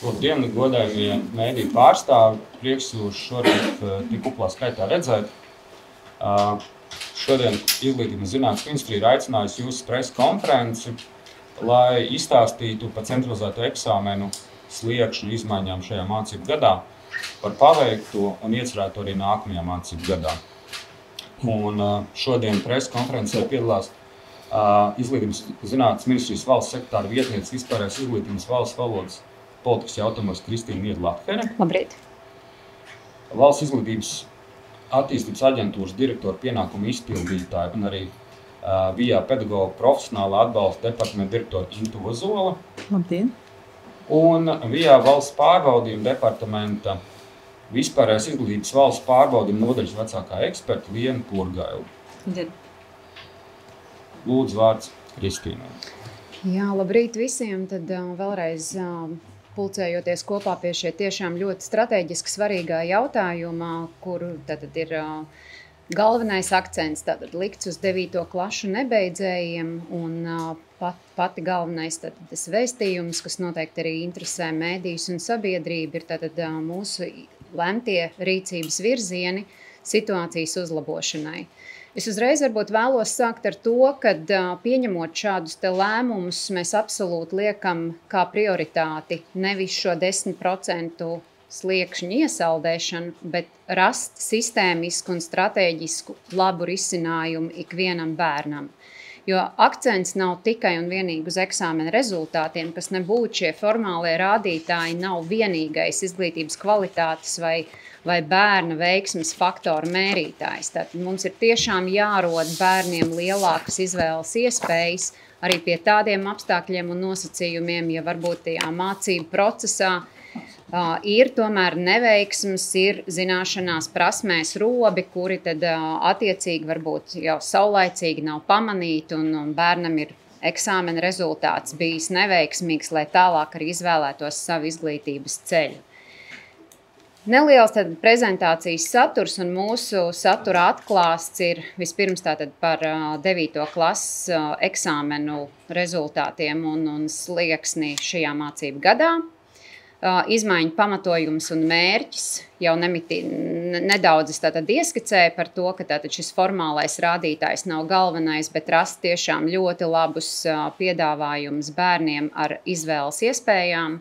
Labdien, godājumie mēdīju pārstāvi. Prieks jūs šorīt tik kuplā skaitā redzēt. Šodien Izglītības zinātnes ministrija ir aicinājusi jūsu preses konferenci, lai izstāstītu par centralizēto eksāmenu sliekšņu izmaiņām šajā mācību gadā, par paveikto un iecerēto arī nākamajā mācību gadā. Un šodien preses konferencē piedalās Izglītības zinātnes ministrijas valsts sekretāra vietniece vispārējās izglītības valsts valodas politikas jautājumos Kristīna Niedlatkere. Labrīt. Valsts izglītības attīstības aģentūras direktora pienākumu izpildītāja un arī VIA pedagoģa profesionālā atbalsta departamenta direktora Intu Ozola. Labdien. Un VIA valsts pārbaudījuma departamenta vispārējās izglītības valsts pārbaudījuma nodaļas vecākā eksperta Liena Purgaila. Labdien. Lūdzu vārds Kristīnai. Jā, labrīt visiem. Tad vēlreiz pulcējoties kopā pie šie tiešām ļoti strateģiski svarīgā jautājumā, kur tad ir galvenais akcents likts uz 9. klašu nebeidzējiem un pati galvenais tas vēstījums, kas noteikti arī interesē mēdījus un sabiedrību, ir tad mūsu lemtie rīcības virzieni situācijas uzlabošanai. Es uzreiz varbūt vēlos sākt ar to, ka pieņemot šādus te lēmumus, mēs absolūti liekam kā prioritāti nevis šo 10% sliekšņu iesaldēšanu, bet rast sistēmisku un strateģisku labu risinājumu ikvienam bērnam. Jo akcents nav tikai un vienīgi uz eksāmena rezultātiem, kas nebūtu šie formālie rādītāji, nav vienīgais izglītības kvalitātes vai bērna veiksmes faktoru mērītājs. Tad mums ir tiešām jārod bērniem lielākas izvēles iespējas arī pie tādiem apstākļiem un nosacījumiem, ja varbūt tajā mācību procesā ir tomēr neveiksmes, ir zināšanās prasmēs robi, kuri tad attiecīgi varbūt jau saulaicīgi nav pamanīti un bērnam ir eksāmena rezultāts bijis neveiksmīgs, lai tālāk arī izvēlētos savu izglītības ceļu. Neliels tad prezentācijas saturs un mūsu satura atklāsts ir vispirms tātad par 9. klases eksāmenu rezultātiem un slieksni šajā mācību gadā. Izmaiņu pamatojums un mērķis jau nedaudz ieskicēja par to, ka šis formālais rādītājs nav galvenais, bet rast tiešām ļoti labus piedāvājumus bērniem ar izvēles iespējām.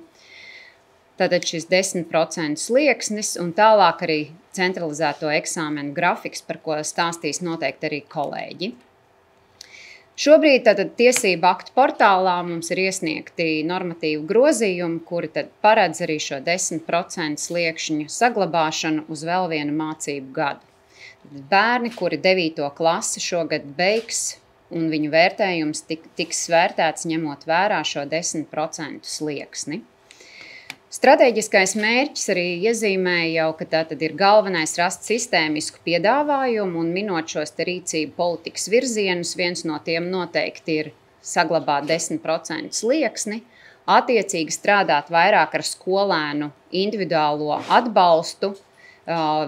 Tātad šis 10% slieksnis un tālāk arī centralizēto eksāmenu grafiks, par ko stāstīs noteikti arī kolēģi. Šobrīd tātad tiesību aktu portālā mums ir iesniegti normatīvu grozījumi, kuri tad paredz arī šo 10% sliekšņu saglabāšanu uz vēl vienu mācību gadu. Bērni, kuri 9. klasi šogad beigs un viņu vērtējums tiks vērtēts ņemot vērā šo 10% slieksni. Stratēģiskais mērķis arī iezīmēja jau, ka tātad ir galvenais rast sistēmisku piedāvājumu un minot šos te rīcību politikas virzienus, viens no tiem noteikti ir saglabāt 10% slieksni, attiecīgi strādāt vairāk ar skolēnu individuālo atbalstu,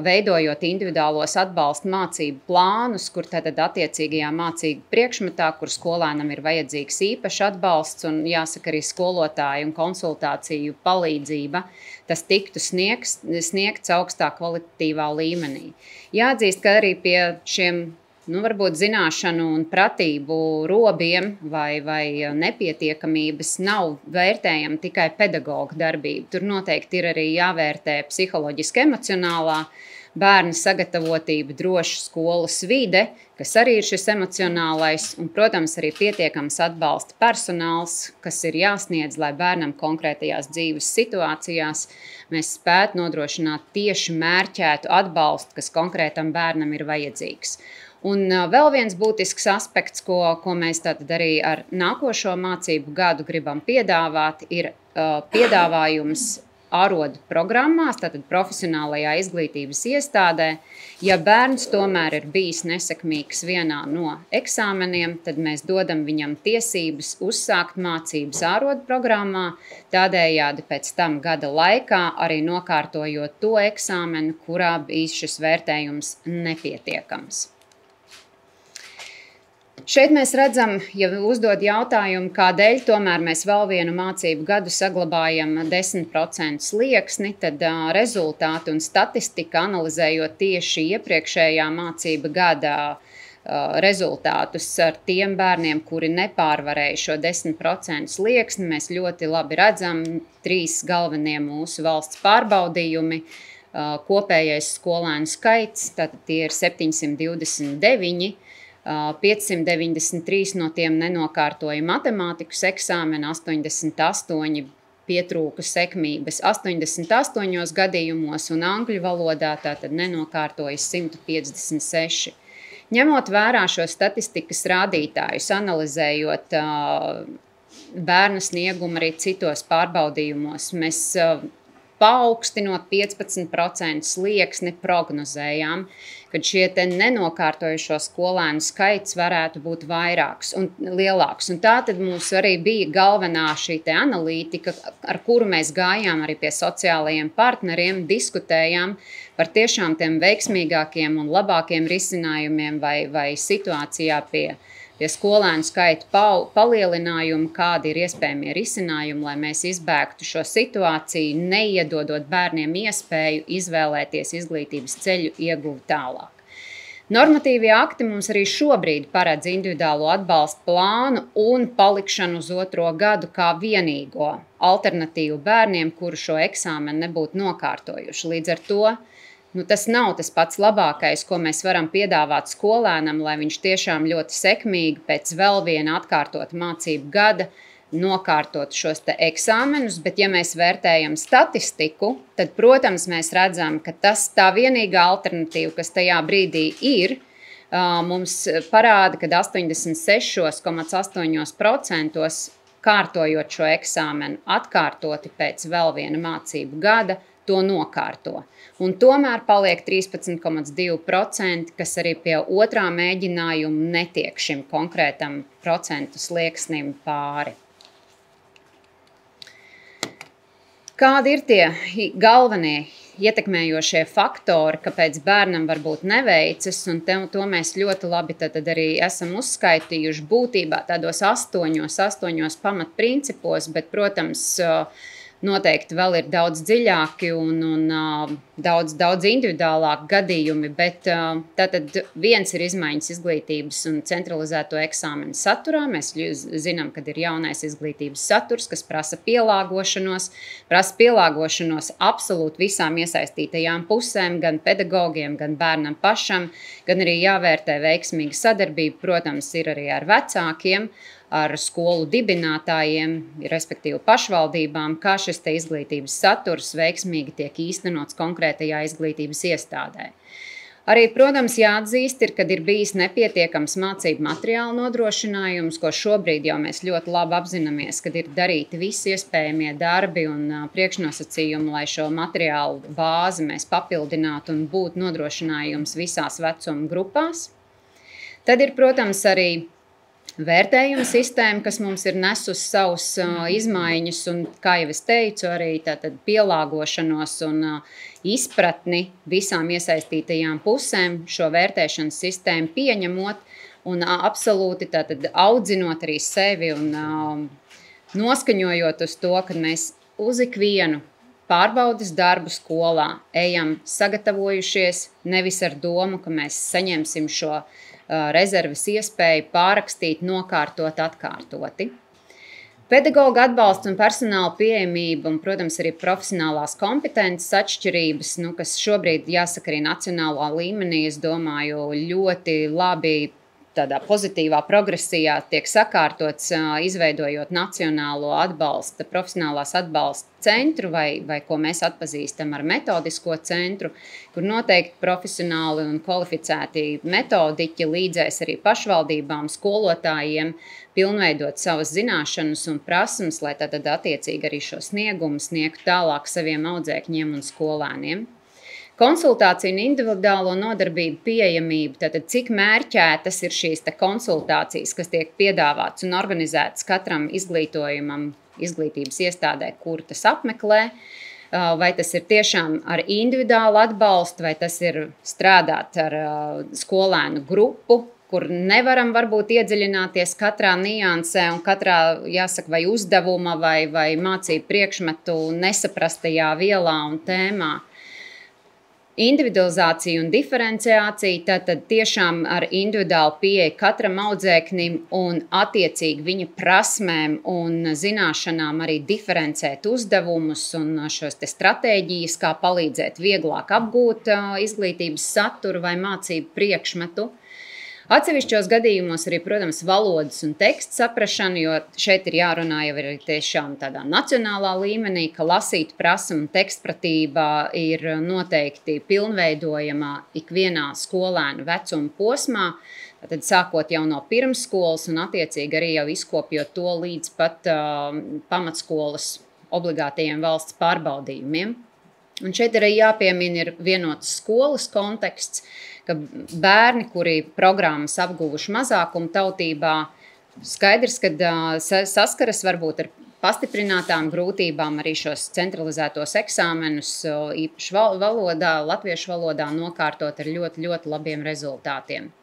veidojot individuālos atbalsta mācību plānus, kur tātad attiecīgajā mācību priekšmetā, kur skolēnam ir vajadzīgs īpašs atbalsts un jāsaka arī skolotāju un konsultāciju palīdzība, tas tiktu sniegts augstā kvalitatīvā līmenī. Jāatzīst, ka arī pie šiem varbūt zināšanu un pratību robiem vai nepietiekamības nav vērtējama tikai pedagoga darbība. Tur noteikti ir arī jāvērtē psiholoģiski emocionālā bērna sagatavotība, droša skolas vide, kas arī ir šis emocionālais un, protams, arī pietiekams atbalsta personāls, kas ir jāsniedz, lai bērnam konkrētajās dzīves situācijās mēs spētu nodrošināt tieši mērķētu atbalstu, kas konkrētam bērnam ir vajadzīgs. Un vēl viens būtisks aspekts, ko mēs tātad arī ar nākošo mācību gadu gribam piedāvāt, ir piedāvājums ārodu programmās, tātad profesionālajā izglītības iestādē. Ja bērns tomēr ir bijis nesekmīgs vienā no eksāmeniem, tad mēs dodam viņam tiesības uzsākt mācības ārodu programmā, tādējādi pēc tam gada laikā arī nokārtojot to eksāmenu, kurā bijis šis vērtējums nepietiekams. Šeit mēs redzam, ja uzdod jautājumu, kādēļ tomēr mēs vēl vienu mācību gadu saglabājam 10% slieksni, tad rezultāti un statistika, analizējot tieši iepriekšējā mācība gada rezultātus ar tiem bērniem, kuri nepārvarēja šo 10% slieksni, mēs ļoti labi redzam 3 galvenie mūsu valsts pārbaudījumi. Kopējais skolēnu skaits, tātad tie ir 729. 593 no tiem nenokārtoja matemātikas eksāmenu, 88 pietrūka sekmības 88 gadījumos un angļu valodā tātad nenokārtoja 156. Ņemot vērā šo statistikas rādītājus, analizējot bērna sniegumu arī citos pārbaudījumos, mēs paaugstinot 15% slieksni prognozējām, kad šie nenokārtojušo skolēnu skaits varētu būt vairāks un lielāks. Un tā tad mums arī bija galvenā šī analītika, ar kuru mēs gājām arī pie sociālajiem partneriem, diskutējām par tiešām tiem veiksmīgākiem un labākiem risinājumiem vai situācijā pie skolēnu skaita palielinājumu, kādi ir iespējamie risinājumi, lai mēs izbēgtu šo situāciju, neiedodot bērniem iespēju izvēlēties izglītības ceļu ieguvi tālāk. Normatīvie akti mums arī šobrīd paredz individuālo atbalstu plānu un palikšanu uz 2. gadu kā vienīgo alternatīvu bērniem, kuru šo eksāmenu nebūtu nokārtojuši. Līdz ar to tas nav tas pats labākais, ko mēs varam piedāvāt skolēnam, lai viņš tiešām ļoti sekmīgi pēc vēl viena atkārtota mācību gada nokārtot šos eksāmenus, bet ja mēs vērtējam statistiku, tad, protams, mēs redzam, ka tā vienīgā alternatīva, kas tajā brīdī ir, mums parāda, ka 86,8% kārtojot šo eksāmenu atkārtoti pēc vēl viena mācību gada, to nokārto. Un tomēr paliek 13,2%, kas arī pie 2. mēģinājuma netiek šim konkrētam procentu slieksnim pāri. Kādi ir tie galvenie ietekmējošie faktori, kāpēc bērnam varbūt neveicas, un to mēs ļoti labi tad arī esam uzskaitījuši būtībā tādos 8 pamatprincipos, bet, protams, noteikti vēl ir daudz dziļāki un daudz individuālāki gadījumi, bet tātad viens ir izmaiņas izglītības un centralizēto eksāmenu saturā. Mēs zinām, ka ir jaunais izglītības saturs, kas prasa pielāgošanos absolūti visām iesaistītajām pusēm, gan pedagogiem, gan bērnam pašam, gan arī jāvērtē veiksmīga sadarbība, protams, ir arī ar vecākiem, ar skolu dibinātājiem, respektīvi pašvaldībām, kā šis izglītības saturs veiksmīgi tiek īstenots konkrētajā izglītības iestādē. Arī, protams, jāatzīst, kad ir bijis nepietiekams mācību materiālu nodrošinājums, ko šobrīd jau mēs ļoti labi apzināmies, kad ir darīti visi iespējamie darbi un priekšnosacījumi, lai šo materiālu bāzi mēs papildinātu un būtu nodrošinājums visās vecuma grupās. Tad ir, protams, arī vērtējuma sistēma, kas mums ir nesusi savus izmaiņas un, kā jau es teicu, arī tātad pielāgošanos un izpratni visām iesaistītajām pusēm šo vērtēšanas sistēmu pieņemot un absolūti tātad audzinot arī sevi un noskaņojot uz to, ka mēs uz ikvienu pārbaudes darbu skolā ejam sagatavojušies, nevis ar domu, ka mēs saņemsim šo rezerves iespēju pārrakstīt, nokārtot, atkārtoti. Pedagoga atbalsts un personāla pieejamība un, protams, arī profesionālās kompetences atšķirības, kas šobrīd, jāsaka, arī nacionālā līmenī, es domāju, ļoti labi tādā pozitīvā progresijā tiek sakārtots, izveidojot nacionālo atbalsta, profesionālās atbalsta centru vai ko mēs atpazīstam ar metodisko centru, kur noteikti profesionāli un kvalificēti metodiķi līdzēs arī pašvaldībām, skolotājiem pilnveidot savas zināšanas un prasmes, lai tad attiecīgi arī šo sniegumu sniegtu tālāk saviem audzēkņiem un skolēniem. Konsultācija un individuālo nodarbību pieejamība, tātad cik mērķētas ir šīs konsultācijas, kas tiek piedāvātas un organizētas katram izglītojumam, izglītības iestādē, kur tas apmeklē, vai tas ir tiešām ar individuālu atbalstu, vai tas ir strādāt ar skolēnu grupu, kur nevaram varbūt iedziļināties katrā niansē un katrā, jāsaka, vai uzdevuma vai mācību priekšmetu nesaprastajā vielā un tēmā. Individualizācija un diferenciācija, tad tiešām ar individuālu pieeju katram audzēknim un attiecīgi viņa prasmēm un zināšanām arī diferencēt uzdevumus un šos te stratēģijas, kā palīdzēt vieglāk apgūt izglītības saturu vai mācību priekšmetu. Atsevišķos gadījumos arī, protams, valodas un teksta saprašana, jo šeit ir jārunā jau arī tiešām tādā nacionālā līmenī, ka lasīt prasme un tekstpratība ir noteikti pilnveidojama ikvienā skolēnu vecuma posmā, tad sākot jau no pirmsskolas un attiecīgi arī jau izkopjot to līdz pat pamatskolas obligātajiem valsts pārbaudījumiem. Un šeit arī jāpiemina ir vienotas skolas konteksts, ka bērni, kuri programmas apguvuši mazākuma tautībā, skaidrs, ka saskaras varbūt ar pastiprinātām grūtībām arī šos centralizētos eksāmenus, īpaši valodā, latviešu valodā nokārtot ar ļoti, ļoti labiem rezultātiem.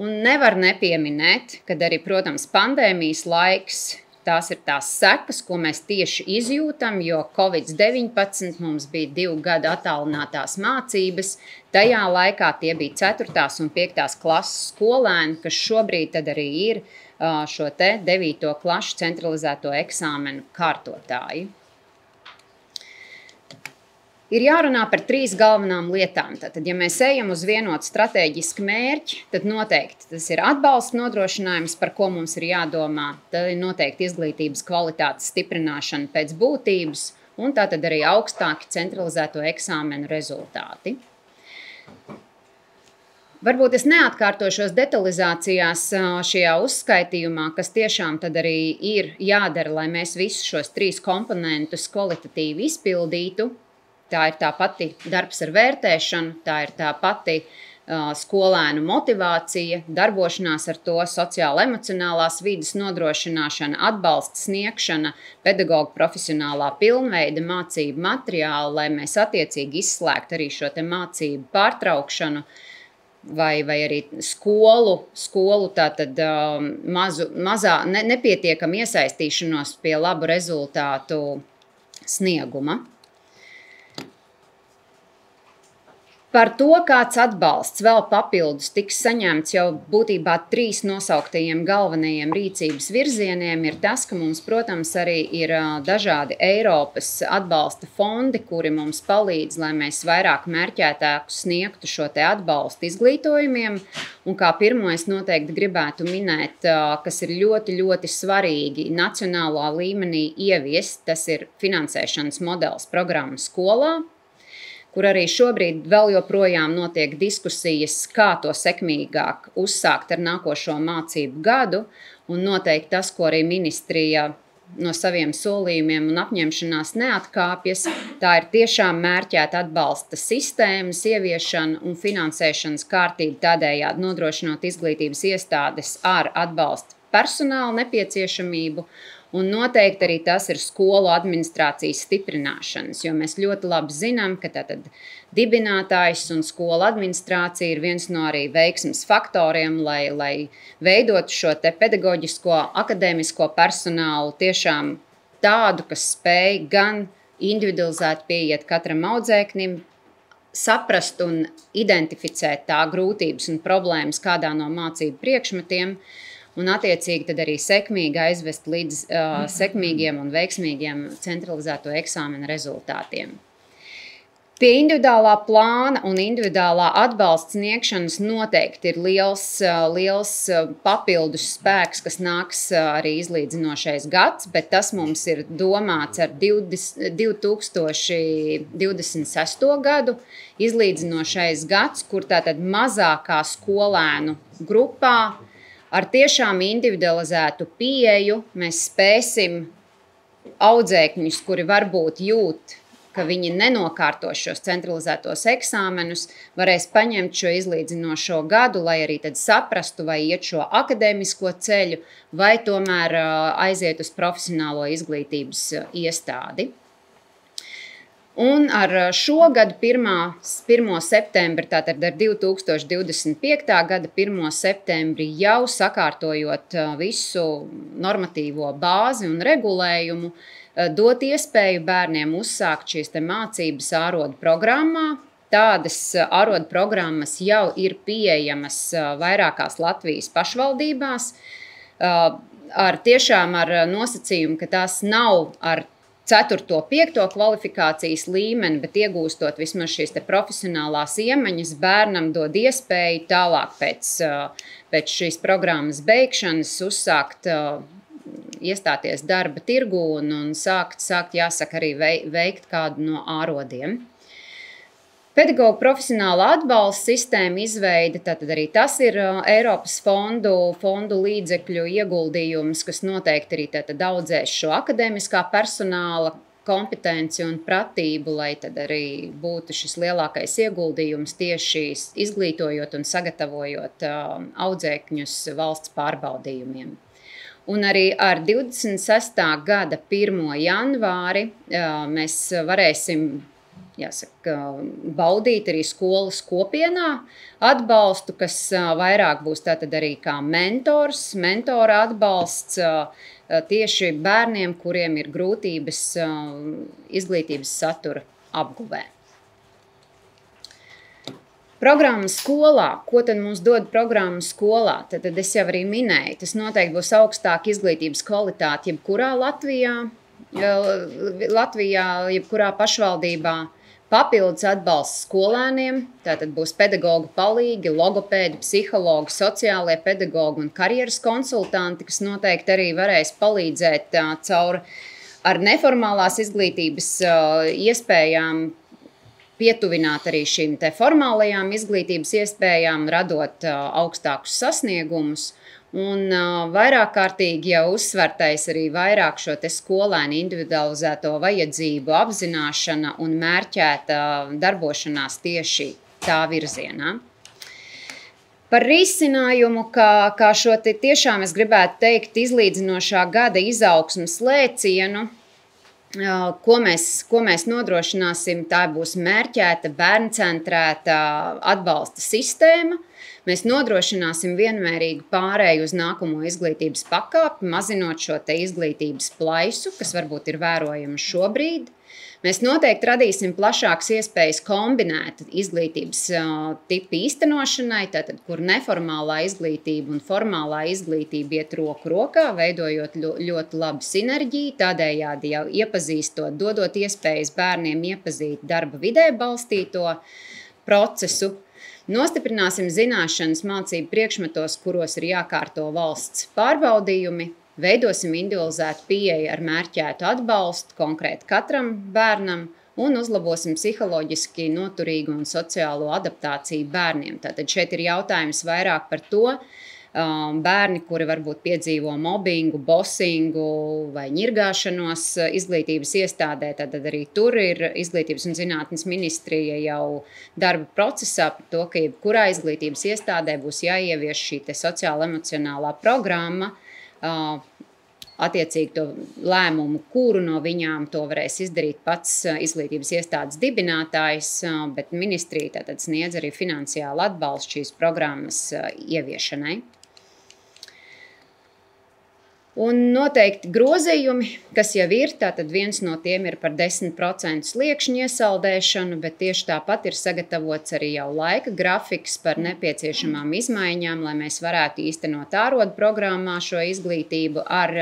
Un nevar nepieminēt, kad arī, protams, pandēmijas laiks, tās ir tās sekas, ko mēs tieši izjūtam, jo Covid-19 mums bija 2 gadu attālinātās mācības. Tajā laikā tie bija 4. un 5. klases skolēni, kas šobrīd tad arī ir šo te 9. klašu centralizēto eksāmenu kārtotāji. Ir jārunā par 3 galvenām lietām. Tad, ja mēs ejam uz vienotu stratēģisku mērķi, tad noteikti tas ir atbalsta nodrošinājums, par ko mums ir jādomā. Tad ir noteikti izglītības kvalitātes stiprināšana pēc būtības, un tātad arī augstāki centralizēto eksāmenu rezultāti. Varbūt es neatkārtošos detalizācijās šajā uzskaitījumā, kas tiešām tad arī ir jādara, lai mēs visus šos 3 komponentus kvalitatīvi izpildītu. Tā ir tā pati darbs ar vērtēšanu, tā ir tā pati skolēnu motivācija, darbošanās ar to, sociāla-emocionālās vides nodrošināšana, atbalsta sniegšana, pedagoga profesionālā pilnveida, mācību materiāli, lai mēs attiecīgi izslēgtu arī šo te mācību pārtraukšanu vai arī skolu tātad nepietiekam iesaistīšanos pie labu rezultātu snieguma. Par to, kāds atbalsts vēl papildus tiks saņemts jau būtībā 3 nosauktajiem galvenajiem rīcības virzieniem, ir tas, ka mums, protams, arī ir dažādi Eiropas atbalsta fondi, kuri mums palīdz, lai mēs vairāk mērķētāk sniegtu šo te atbalstu izglītojumiem. Un kā pirmo es noteikti gribētu minēt, kas ir ļoti, ļoti svarīgi nacionālā līmenī ieviest, tas ir finansēšanas modelis programmu skolā, kur arī šobrīd vēl joprojām notiek diskusijas, kā to sekmīgāk uzsākt ar nākošo mācību gadu, un noteikti tas, ko arī ministrija no saviem solījumiem un apņemšanās neatkāpjas, tā ir tiešām mērķēta atbalsta sistēmas ieviešana un finansēšanas kārtība, tādējādi nodrošinot izglītības iestādes ar atbalsta personāla nepieciešamību. Un noteikti arī tas ir skolu administrācijas stiprināšanas, jo mēs ļoti labi zinām, ka tātad dibinātājs un skolu administrācija ir viens no arī veiksmes faktoriem, lai veidotu šo te pedagoģisko, akadēmisko personālu tiešām tādu, kas spēj gan individualizēt pieiet katram audzēknim, saprast un identificēt tā grūtības un problēmas kādā no mācību priekšmetiem, un attiecīgi tad arī sekmīgi aizvest līdz sekmīgiem un veiksmīgiem centralizēto eksāmenu rezultātiem. Pie individuālā plāna un individuālā atbalsta sniegšanas noteikti ir liels papildus spēks, kas nāks arī izlīdzinošais gads, bet tas mums ir domāts ar 2026. gadu izlīdzinošais gads, kur tātad mazākā skolēnu grupā ar tiešām individualizētu pieeju mēs spēsim audzēkņus, kuri varbūt jūt, ka viņi nenokārto šos centralizētos eksāmenus, varēs paņemt šo izlīdzinošo gadu, lai arī tad saprastu, vai iet šo akadēmisko ceļu, vai tomēr aiziet uz profesionālo izglītības iestādi. Un ar šogad 1. septembri, tātad ar 2025. Gada 1. septembri jau sakārtojot visu normatīvo bāzi un regulējumu, dot iespēju bērniem uzsākt šīs mācības ārodu programmā. Tādas ārodu programmas jau ir pieejamas vairākās Latvijas pašvaldībās, tiešām ar nosacījumu, ka tās nav ar 4. un 5. kvalifikācijas līmeni, bet iegūstot vismaz šīs profesionālās iemaņas, bērnam dod iespēju tālāk pēc šīs programmas beigšanas uzsākt, iestāties darba tirgū un sākt jāsaka, arī veikt kādu no ārodiem. Pedagoģu profesionāla atbalsta sistēma izveide, tātad arī tas ir Eiropas fondu līdzekļu ieguldījums, kas noteikti arī audzēs šo akadēmiskā personāla kompetenci un pratību, lai tad arī būtu šis lielākais ieguldījums tieši izglītojot un sagatavojot audzēkņus valsts pārbaudījumiem. Un arī ar 26. gada 1. janvāri mēs varēsim baudīt arī skolas kopienā atbalstu, kas vairāk būs tātad arī kā mentora atbalsts tieši bērniem, kuriem ir grūtības izglītības satura apguvē. Programma skolā. Ko tad mums dod programma skolā? Tad es jau arī minēju, tas noteikti būs augstāka izglītības kvalitāte jebkurā Latvijā, jebkurā pašvaldībā. Papildus atbalsts skolēniem, tātad būs pedagogu palīgi, logopēdi, psihologi, sociālie pedagogi un karjeras konsultanti, kas noteikti arī varēs palīdzēt caur ar neformālās izglītības iespējām pietuvināt arī šīm formālajām izglītības iespējām, radot augstākus sasniegumus. Un vairāk kārtīgi jau uzsvertais arī vairāk šo skolēnu individualizēto vajadzību apzināšana un mērķēta darbošanās tieši tā virzienā. Par risinājumu, kā šo tiešām es gribētu teikt izlīdzinošā gada izaugsmes lēcienu, ko mēs nodrošināsim, tā būs mērķēta, bērncentrēta atbalsta sistēma. Mēs nodrošināsim vienmērīgu pārēju uz nākamo izglītības pakāpi, mazinot šo izglītības plaisu, kas varbūt ir vērojama šobrīd. Mēs noteikti radīsim plašākas iespējas kombinēt izglītības tipu īstenošanai, tātad, kur neformālā izglītība un formālā izglītība iet roku rokā, veidojot ļoti labu sinerģiju, tādējādi jau iepazīstot, dodot iespējas bērniem iepazīt darba vidē balstīto procesu. Nostiprināsim zināšanas mācību priekšmetos, kuros ir jākārto valsts pārbaudījumi, veidosim individualizētu pieeju ar mērķētu atbalstu konkrēti katram bērnam un uzlabosim psiholoģiski noturīgu un sociālo adaptāciju bērniem. Tātad šeit ir jautājums vairāk par to, bērni, kuri varbūt piedzīvo mobbingu, bosingu vai ņirgāšanos izglītības iestādē, tad arī tur ir Izglītības un zinātnes ministrija jau darba procesā par to, ka jebkurā izglītības iestādē būs jāievieš šī sociāla-emocionālā programma, attiecīgi to lēmumu, kuru no viņām to varēs izdarīt pats izglītības iestādes dibinātājs, bet ministrija tātad sniedz arī finansiālu atbalstu šīs programmas ieviešanai. Un noteikti grozījumi, kas jau ir, tātad viens no tiem ir par 10% sliekšņu iesaldēšanu, bet tieši tāpat ir sagatavots arī jau laika grafiks par nepieciešamām izmaiņām, lai mēs varētu īstenot ārodu programmā šo izglītību ar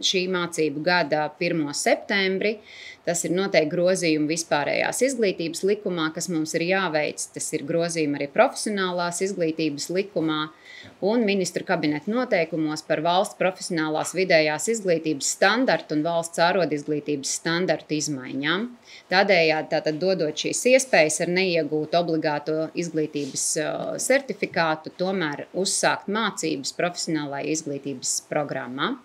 šī mācību gada 1. septembri. Tas ir noteikti grozījumi vispārējās izglītības likumā, kas mums ir jāveic. Tas ir grozījumi arī profesionālās izglītības likumā un ministru kabineta noteikumos par valsts profesionālās vidējās izglītības standartu un valsts ārodizglītības standartu izmaiņām. Tādējādi tātad dodot šīs iespējas ar neiegūtu obligāto izglītības certifikātu, tomēr uzsākt mācības profesionālajā izglītības programmā.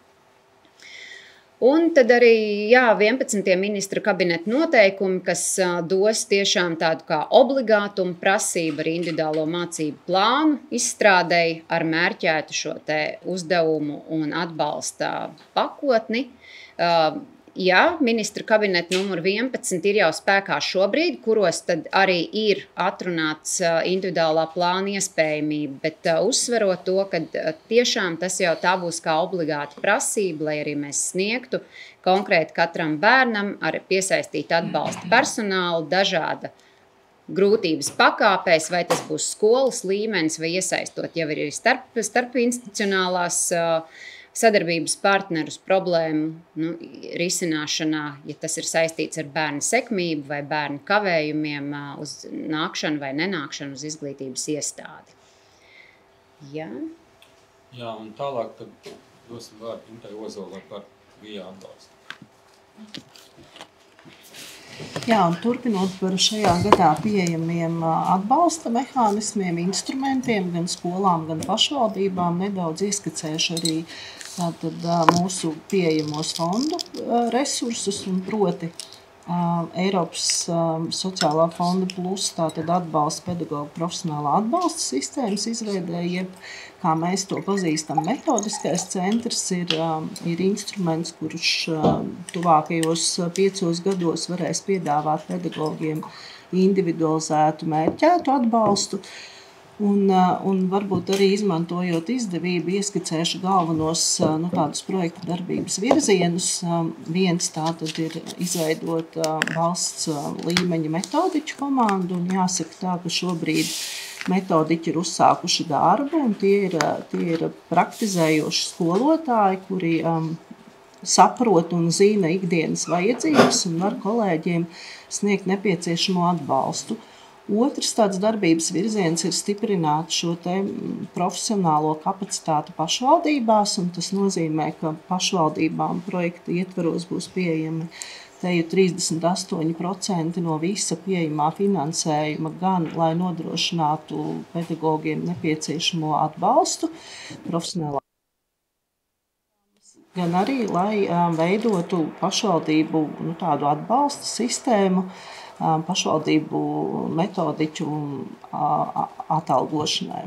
Un tad arī 11. ministra kabineta noteikumi, kas dos tiešām tādu kā obligātumu prasību ar individuālo mācību plānu izstrādēji ar mērķētu šo te uzdevumu un atbalsta pakotni. Jā, ministru kabineta numur 11 ir jau spēkā šobrīd, kuros tad arī ir atrunāts individuālā plāna iespējamība, bet uzsverot to, ka tiešām tas jau tā būs kā obligāta prasība, lai arī mēs sniegtu konkrēti katram bērnam ar piesaistītu atbalsta personālu dažāda grūtības pakāpēs, vai tas būs skolas līmenis, vai iesaistot jau arī starp institucionālās sadarbības partnerus problēmu risināšanā, ja tas ir saistīts ar bērnu sekmību vai bērnu kavējumiem uz nākšanu vai nenākšanu uz izglītības iestādi. Jā, un tālāk tad dosim vārdu Intai Ozolai par VIA atbalstu. Jā, un turpinot par šajā gadā pieejamiem atbalsta mehānismiem, instrumentiem, gan skolām, gan pašvaldībām, nedaudz ieskicēšu arī tātad mūsu pieejamos fondu resursus, un proti Eiropas sociālā fonda plus tātad atbalsta pedagogu profesionālā atbalsta sistēmas izveidē, jeb, kā mēs to pazīstam, metodiskais centrs ir instruments, kurš tuvākajos 5 gados varēs piedāvāt pedagogiem individualizētu mērķētu atbalstu. Un varbūt arī izmantojot izdevību, ieskicēšu galvenos tādus projekta darbības virzienus. Viens tātad ir izveidot valsts līmeņa metodiķu komandu, un jāsaka tā, ka šobrīd metodiķi ir uzsākuši darbu, un tie ir praktizējoši skolotāji, kuri saprot un zina ikdienas vajadzības un var kolēģiem sniegt nepieciešamo atbalstu. Otrs tāds darbības virziens ir stiprināt šo te profesionālo kapacitāti pašvaldībās, un tas nozīmē, ka pašvaldībām projekta ietvaros būs pieejami teju 38% no visa pieejamā finansējuma, gan lai nodrošinātu pedagogiem nepieciešamo atbalstu profesionālā, gan arī, lai veidotu pašvaldību tādu atbalsta sistēmu, pašvaldību metodiķu atalgošanai.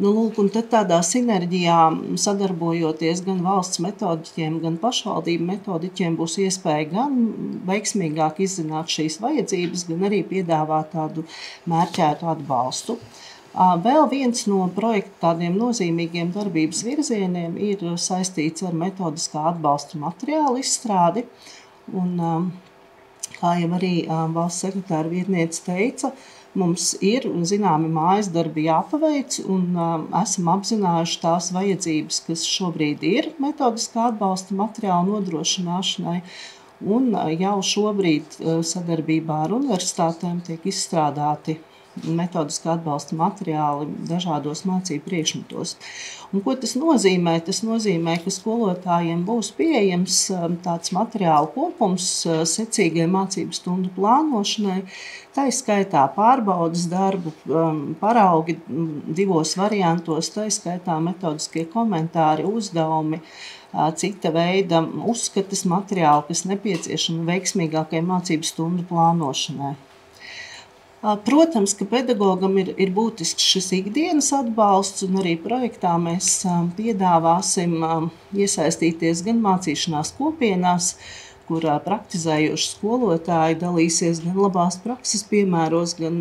Lūk, un tad tādā sinerģijā sadarbojoties gan valsts metodiķiem, gan pašvaldību metodiķiem būs iespēja gan veiksmīgāk izzināt šīs vajadzības, gan arī piedāvāt tādu mērķētu atbalstu. Vēl viens no projekta tādiem nozīmīgiem darbības virzieniem ir saistīts ar metodiskā atbalsta materiālu izstrādi, un kā jau arī valsts sekretāra vietniece teica, mums ir zināmi mājas darbi jāpaveic, un esam apzinājuši tās vajadzības, kas šobrīd ir metodiskā atbalsta materiālu nodrošināšanai, un jau šobrīd sadarbībā ar universitātēm tiek izstrādāti metodiskā atbalsta materiāli dažādos mācību priekšmetos. Un ko tas nozīmē? Tas nozīmē, ka skolotājiem būs pieejams tāds materiālu kopums secīgai mācību stundu plānošanai, tā skaitā pārbaudas darbu, paraugi 2 variantos, tā skaitā metodiskie komentāri, uzdevumi, cita veida uzskatas materiāli, kas nepieciešami veiksmīgākai mācību stundu plānošanai. Protams, ka pedagogam ir būtisks šis ikdienas atbalsts, un arī projektā mēs piedāvāsim iesaistīties gan mācīšanās kopienās, kur praktizējoši skolotāji dalīsies gan labās prakses piemēros, gan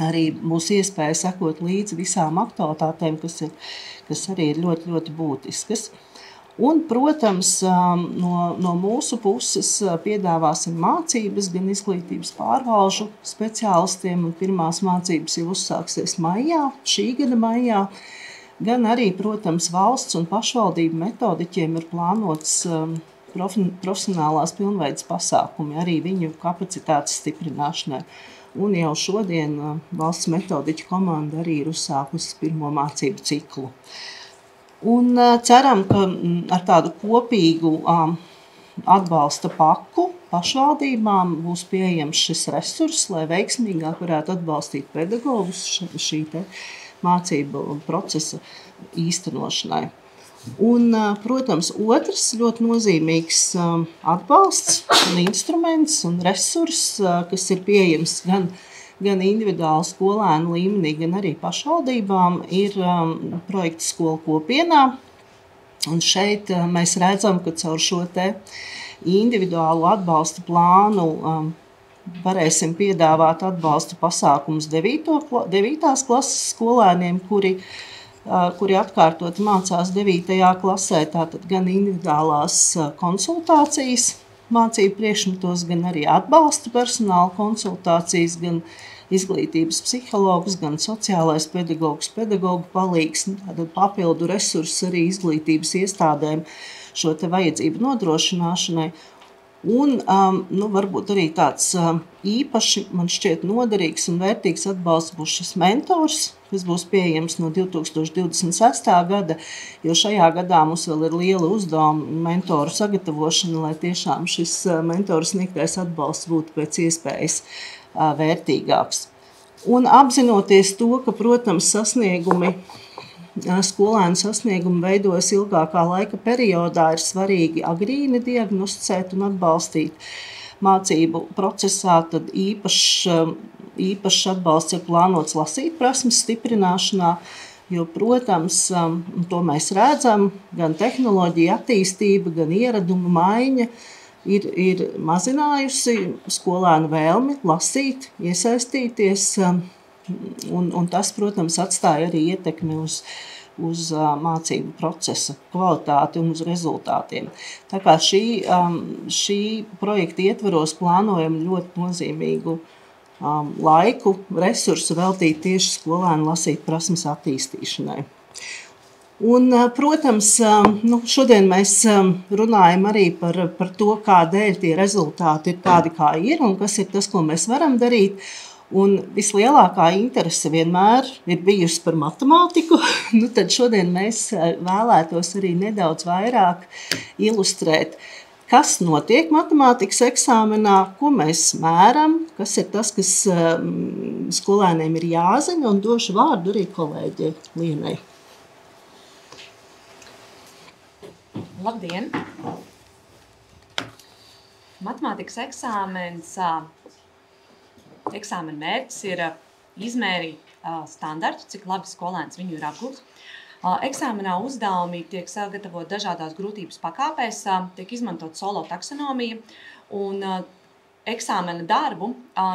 arī būs iespēja sekot līdzi visām aktualitātēm, kas arī ir ļoti, ļoti būtiskas. Un, protams, no mūsu puses piedāvāsim mācības gan izglītības pārvalžu speciālistiem, un pirmās mācības jau uzsāksies maijā, šī gada maijā, gan arī, protams, valsts un pašvaldību metodiķiem ir plānots profesionālās pilnveidas pasākumi, arī viņu kapacitātes stiprināšanai. Un jau šodien valsts metodiķu komanda arī ir uzsākusi pirmo mācību ciklu. Un ceram, ka ar tādu kopīgu atbalsta paku pašvaldībām būs pieejams šis resurss, lai veiksmīgāk varētu atbalstīt pedagogus šī te mācību procesa īstenošanai. Un, protams, otrs ļoti nozīmīgs atbalsts un instruments un resurss, kas ir pieejams gan individuāli skolēnu līmenī, gan arī pašvaldībām, ir projekts Skola kopienā. Un šeit mēs redzam, ka caur šo te individuālu atbalsta plānu varēsim piedāvāt atbalsta pasākumus 9. klases skolēniem, kuri atkārtot mācās 9. klasē, tātad gan individuālās konsultācijas mācību priekšmetos, gan arī atbalsta personāla konsultācijas, gan izglītības psihologs, gan sociālais pedagogs, pedagogu palīgs, tātad papildu resursus arī izglītības iestādēm šo te vajadzību nodrošināšanai. Un varbūt arī tāds īpaši, man šķiet, noderīgs un vērtīgs atbalsts būs šis mentors, kas būs pieejams no 2026. gada, jo šajā gadā mums vēl ir liela uzdevuma mentoru sagatavošana, lai tiešām šis mentoru sniegtais atbalsts būtu pēc iespējas vērtīgāks. Un apzinoties to, ka, protams, skolēnu sasniegumi veidojas ilgākā laika periodā, ir svarīgi agrīni diagnosticēt un atbalstīt mācību procesā, tad īpašs atbalsts ir plānots lasīt prasmes stiprināšanā, jo, protams, to mēs redzam, gan tehnoloģija attīstība, gan ieradumu maiņa ir mazinājusi skolēnu vēlmi lasīt, iesaistīties, un tas, protams, atstāja arī ietekmi uz mācību procesa kvalitāti un uz rezultātiem. Tā kā šī projekta ietvaros plānojam ļoti nozīmīgu laiku, resursu veltīt tieši skolēnu lasīt prasmes attīstīšanai. Un, protams, šodien mēs runājam arī par to, kādēļ tie rezultāti ir tādi, kā ir, un kas ir tas, ko mēs varam darīt. Un vislielākā interese vienmēr ir bijusi par matemātiku. Tad šodien mēs vēlētos arī nedaudz vairāk ilustrēt, kas notiek matemātikas eksāmenā, ko mēs mēram, kas ir tas, kas skolēniem ir jāzina, un došu vārdu arī kolēģei Lienai. Labdien! Matemātikas eksāmena mērķis ir izmērīt standartu, cik labi skolēns viņu ir apgūts. Eksāmenā uzdevumi tiek sagatavot dažādās grūtības pakāpēs, tiek izmantot solo taksonomija, un eksāmena darbu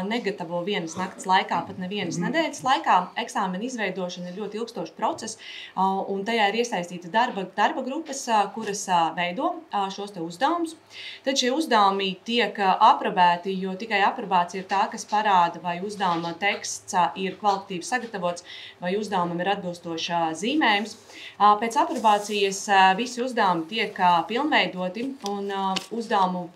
negatavo vienas nakts laikā, pat nevienas nedēļas laikā. Eksāmena izveidošana ir ļoti ilgstošs process, un tajā ir iesaistīta darba grupas, kuras veido šos te uzdevumus. Tad šie uzdevumi tiek aprobēti, jo tikai aprobācija ir tā, kas parāda, vai uzdevuma teksts ir kvalitatīvi sagatavots, vai uzdevumam ir atbilstošs zīmējums. Pēc aprobācijas visi uzdevumi tiek pilnveidoti, un uzdevumu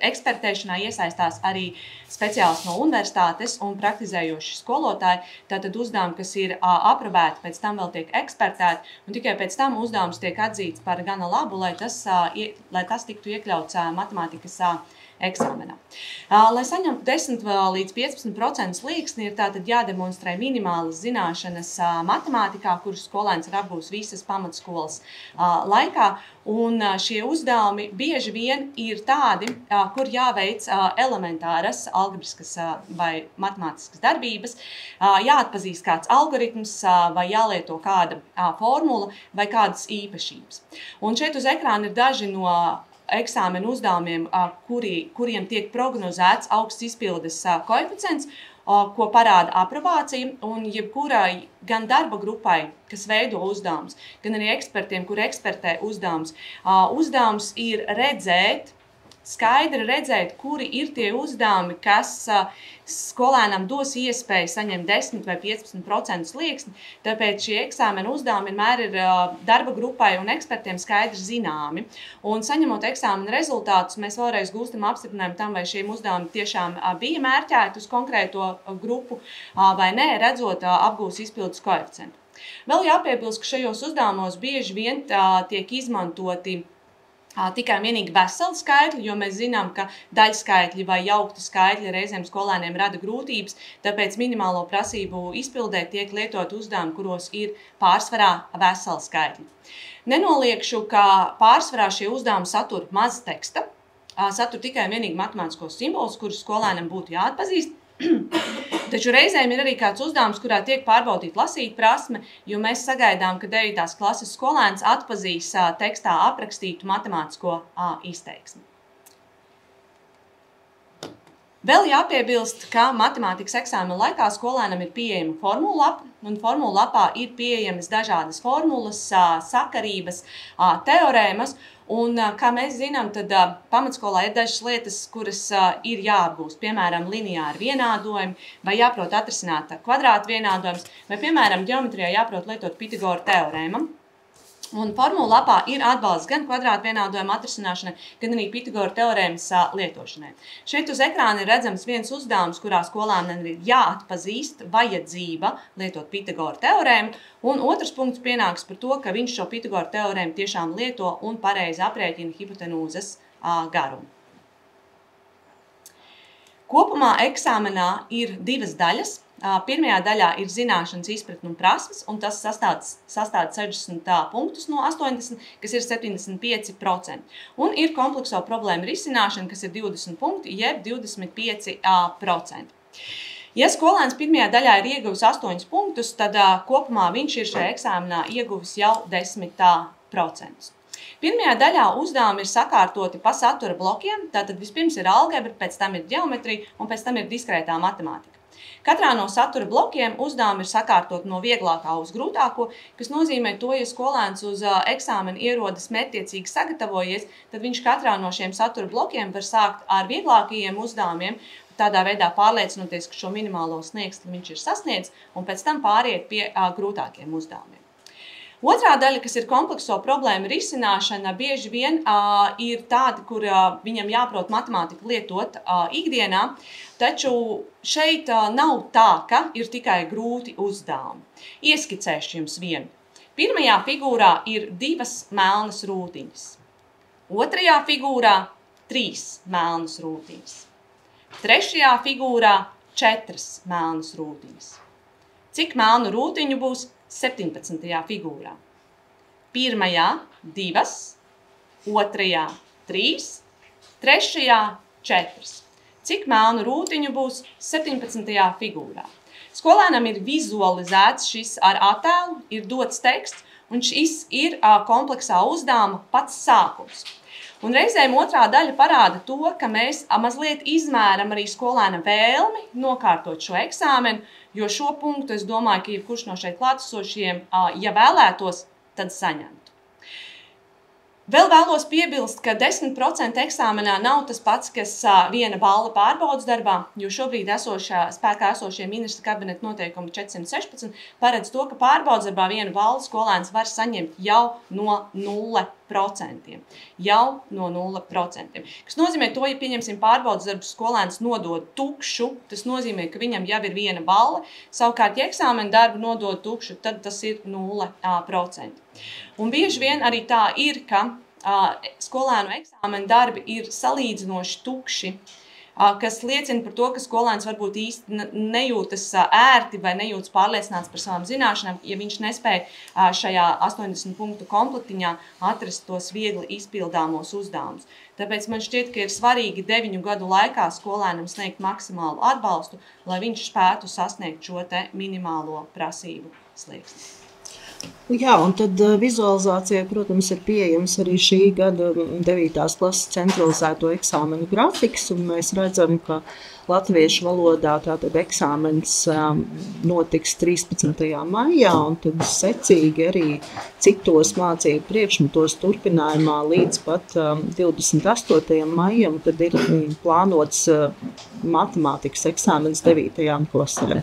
ekspertēšanā iesaistās arī speciālisti no universitātes un praktizējoši skolotāji. Tātad uzdevumi, kas ir aprobēti, pēc tam vēl tiek ekspertēti, un tikai pēc tam uzdevums tiek atzīts par gana labu, lai tas tiktu iekļauts matemātikas eksāmenā. Lai saņemtu 10 līdz 15% slieksni, ir tātad jādemonstrē minimālas zināšanas matemātikā, kuras skolēns ir apgūs visas pamatskolas laikā, un šie uzdevumi bieži vien ir tādi, kur jāveic elementāras algebriskas vai matemātiskas darbības, jāatpazīst kāds algoritms vai jālieto kāda formula vai kādas īpašības. Un šeit uz ekrāna ir daži no eksāmenu uzdevumiem, kuriem tiek prognozēts augsts izpildes koeficients, ko parāda aprobācija, un jebkurai gan darba grupai, kas veido uzdevumus, gan arī ekspertiem, kur ekspertē uzdevumus. Uzdevums ir skaidri redzēt, kuri ir tie uzdevumi, kas skolēnam dos iespēju saņemt 10 vai 15% slieksni, tāpēc šie eksāmena uzdevumi vienmēr ir darba grupai un ekspertiem skaidri zināmi. Un saņemot eksāmena rezultātus, mēs vēlreiz gūstam apstiprinājumu tam, vai šiem uzdevumi tiešām bija mērķēti uz konkrēto grupu vai nē, redzot apgūs izpildes koeficientu. Vēl jāpiebilst, ka šajos uzdevumos bieži vien tiek izmantoti tikai vienīgi veseli skaitļi, jo mēs zinām, ka daļskaitļi vai jaukti skaitļi reizēm skolēniem rada grūtības, tāpēc minimālo prasību izpildē tiek lietot uzdevumi, kuros ir pārsvarā veseli skaitļi. Nenoliekšu, ka pārsvarā šie uzdevumi satur maz teksta, satur tikai vienīgi matemātiskos simbolus, kurus skolēnam būtu jāatpazīst. Taču reizēm ir arī kāds uzdevums, kurā tiek pārbaudīta lasīt prasme, jo mēs sagaidām, ka 9. klases skolēns atpazīs tekstā aprakstītu matemātisko izteiksmi. Vēl jāpiebilst, ka matemātikas eksāmena laikā skolēnam ir pieejama formulapa, un formulapā ir pieejamas dažādas formulas, sakarības, teorēmas, un, kā mēs zinām, tad pamatskolā ir dažas lietas, kuras ir jāapgūst, piemēram, lineāri vienādojumi, vai jāprot atrisināt kvadrātu vienādojums, vai, piemēram, ģeometrijā jāprot lietot Pitagora teorēmu. Un formulapā ir atbalsts gan kvadrātu vienādojumu atrisināšanai, gan arī Pitagora teorēmas lietošanai. Šeit uz ekrāna ir redzams viens uzdevums, kurā skolēnam ir jāatpazīst vajadzība lietot Pitagora teorēmu, un otrs punkts pienāks par to, ka viņš šo Pitagora teorēmu tiešām lieto un pareizi aprēķina hipotenūzes garumu. Kopumā eksāmenā ir 2 daļas. Pirmajā daļā ir zināšanas, izpratne un prasmes, un tas sastāv 60 punktus no 80, kas ir 75%. Un ir komplekso problēmu risināšana, kas ir 20 punkti, jeb 25%. Ja skolēns pirmajā daļā ir ieguvis 8 punktus, tad kopumā viņš ir šajā eksāmenā ieguvis jau 10%. Pirmajā daļā uzdevumi ir sakārtoti pa satura blokiem, tātad vispirms ir algebra, pēc tam ir ģeometrija un pēc tam ir diskrētā matemātika. Katrā no satura blokiem uzdevumi ir sakārtoti no vieglākā uz grūtāko, kas nozīmē to, ja skolēns uz eksāmenu ierodas mērķtiecīgi sagatavojies, tad viņš katrā no šiem satura blokiem var sākt ar vieglākajiem uzdevumiem, tādā veidā pārliecinoties, ka šo minimālo sniegstli viņš ir sasniedzis, un pēc tam pāriet pie grūtākiem uzdevumiem. Otrā daļa, kas ir komplekso problēmu risināšana, bieži vien ir tāda, kur viņam jāprot matemātiku lietot ikdienā, taču šeit nav tā, ka ir tikai grūti uzdevumi. Ieskicēšu jums vienu. Pirmajā figūrā ir 2 melnas rūtiņas. Otrajā figūrā 3 melnas rūtiņas. Trešajā figūrā 4 melnas rūtiņas. Cik melnu rūtiņu būs 17. figūrā? Pirmajā 2, otrajā 3, trešajā 4. Cik melnu rūtiņu būs 17. figūrā? Skolēnam ir vizualizēts šis ar attēlu, ir dots teksts, un šis ir kompleksā uzdevuma pats sākums. Un reizēm otrā daļa parāda to, ka mēs mazliet izmēram arī skolēna vēlmi nokārtot šo eksāmenu, jo šo punktu es domāju, ka jebkurš no šeit klātesošiem, ja vēlētos, tad saņemtu. Vēl vēlos piebilst, ka 10% eksāmenā nav tas pats, kas 1 balla pārbaudas darbā, jo šobrīd spēkā esošie ministra kabineta noteikumi 416 paredz to, ka pārbaudas darbā 1 ballu skolēns var saņemt jau no 0%. Jau no 0%. Kas nozīmē to, ja pieņemsim pārbaudas darbu skolēns nodod tukšu, tas nozīmē, ka viņam jau ir 1 balla, savukārt, ja eksāmena darbu nodod tukšu, tad tas ir 0%. Un bieži vien arī tā ir, ka skolēnu eksāmena darbi ir salīdzinoši tukši, kas liecina par to, ka skolēns varbūt īsti nejūtas ērti vai nejūtas pārliecināts par savām zināšanām, ja viņš nespēja šajā 80 punktu komplektiņā atrast tos viegli izpildāmos uzdevumus. Tāpēc man šķiet, ka ir svarīgi 9 gadu laikā skolēnam sniegt maksimālu atbalstu, lai viņš spētu sasniegt šo te minimālo prasību slieksni. Jā, un tad vizualizācijai, protams, ir pieejams arī šī gada 9. klases centralizēto eksāmenu grafiks, un mēs redzam, ka latviešu valodā tātad eksāmens notiks 13. maijā, un tad secīgi arī citos mācību priekšmetos turpinājumā līdz pat 28. maijam, kad ir plānots matemātikas eksāmens 9. klasē.